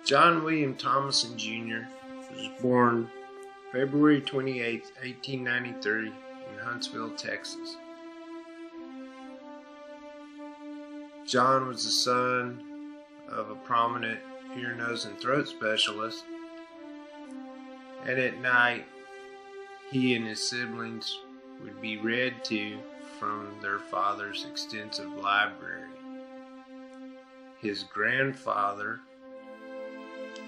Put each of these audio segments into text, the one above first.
John William Thomason Jr. was born February 28, 1893 in Huntsville, Texas. John was the son of a prominent ear, nose, and throat specialist, and at night he and his siblings would be read to from their father's extensive library. His grandfather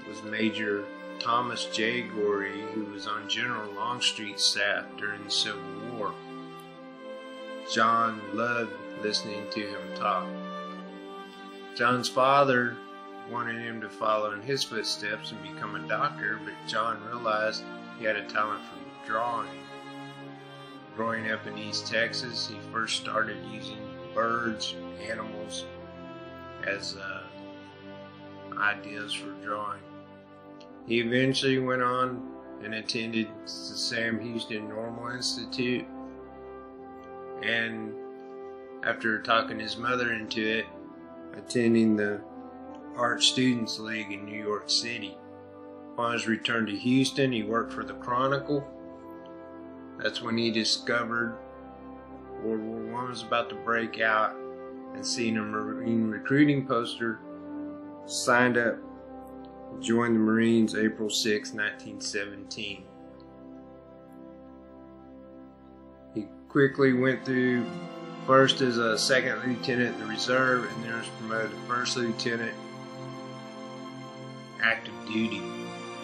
was Major Thomas J. Gorey, who was on General Longstreet's staff during the Civil War. John loved listening to him talk. John's father wanted him to follow in his footsteps and become a doctor, but John realized he had a talent for drawing. Growing up in East Texas, he first started using birds, animals, as ideas for drawing. He eventually went on and attended the Sam Houston Normal Institute, and after talking his mother into it, attending the Art Students League in New York City. Upon his return to Houston, he worked for the Chronicle. That's when he discovered World War I was about to break out, and seeing a Marine recruiting poster, signed up, joined the Marines April 6, 1917. He quickly went through first as a second lieutenant in the reserve, and then was promoted to first lieutenant active duty.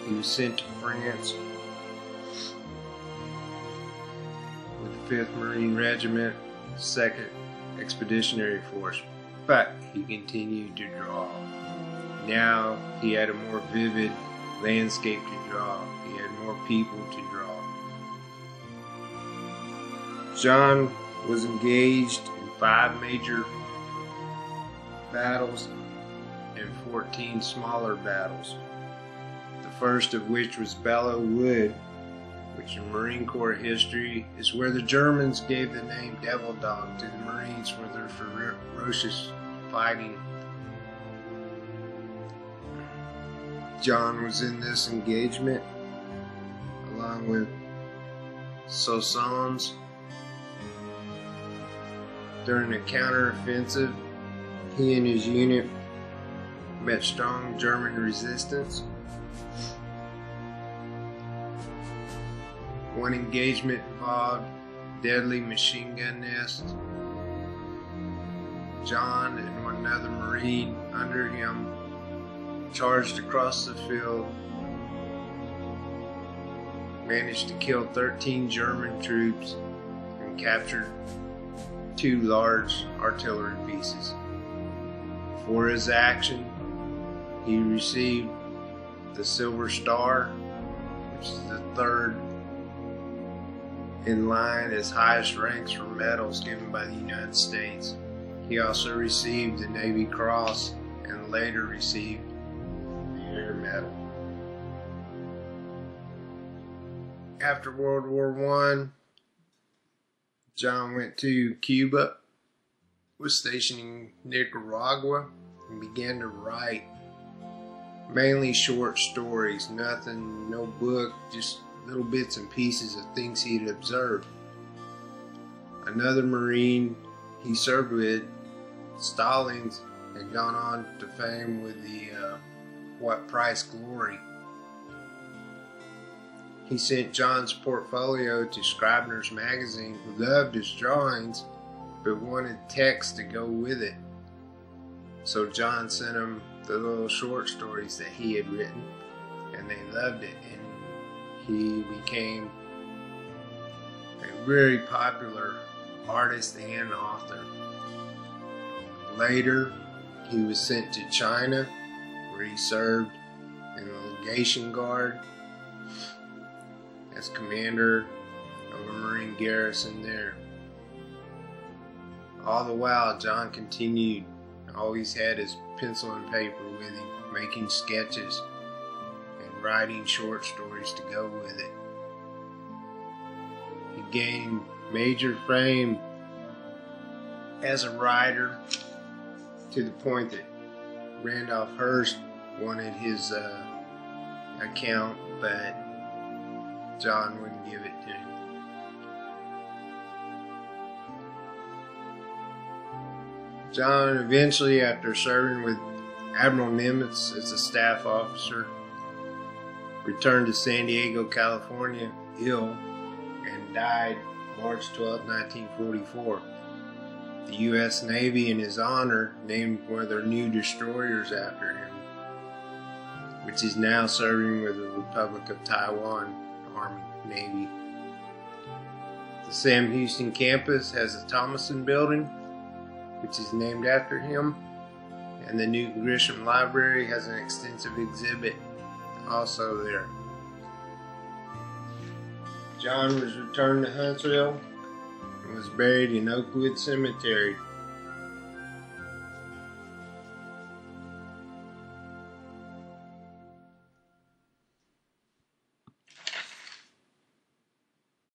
He was sent to France with the 5th Marine Regiment, 2nd Expeditionary Force, but he continued to draw. Now he had a more vivid landscape to draw. He had more people to draw. John was engaged in 5 major battles and 14 smaller battles. The first of which was Belleau Wood, which in Marine Corps history is where the Germans gave the name Devil Dog to the Marines for their ferocious fighting. John was in this engagement along with Soissons. During a counteroffensive, he and his unit met strong German resistance. One engagement involved deadly machine gun nests. John and one other Marine under him charged across the field, managed to kill 13 German troops, and captured 2 large artillery pieces. For his action, he received the Silver Star, which is the 3rd in line as highest ranks for medals given by the United States. He also received the Navy Cross and later received the Air Medal. After World War I, John went to Cuba, was stationed in Nicaragua, and began to write mainly short stories, nothing, no book, just little bits and pieces of things he had observed. Another Marine he served with, Stallings, had gone on to fame with the What Price Glory. He sent John's portfolio to Scribner's magazine, who loved his drawings but wanted text to go with it. So John sent him the little short stories that he had written, and they loved it, and he became a very popular artist and author. Later, he was sent to China, where he served in the legation guard as commander of a Marine garrison there. All the while, John continued, always had his pencil and paper with him, making sketches and writing short stories to go with it. He gained major fame as a writer to the point that Randolph Hearst wanted his account, but John wouldn't give it to him. John eventually, after serving with Admiral Nimitz as a staff officer, returned to San Diego, California, ill, and died March 12, 1944. The U.S. Navy, in his honor, named one of their new destroyers after him, which is now serving with the Republic of Taiwan Army Navy. The Sam Houston campus has a Thomason building, which is named after him, and the new Grisham Library has an extensive exhibit also there. John was returned to Huntsville and was buried in Oakwood Cemetery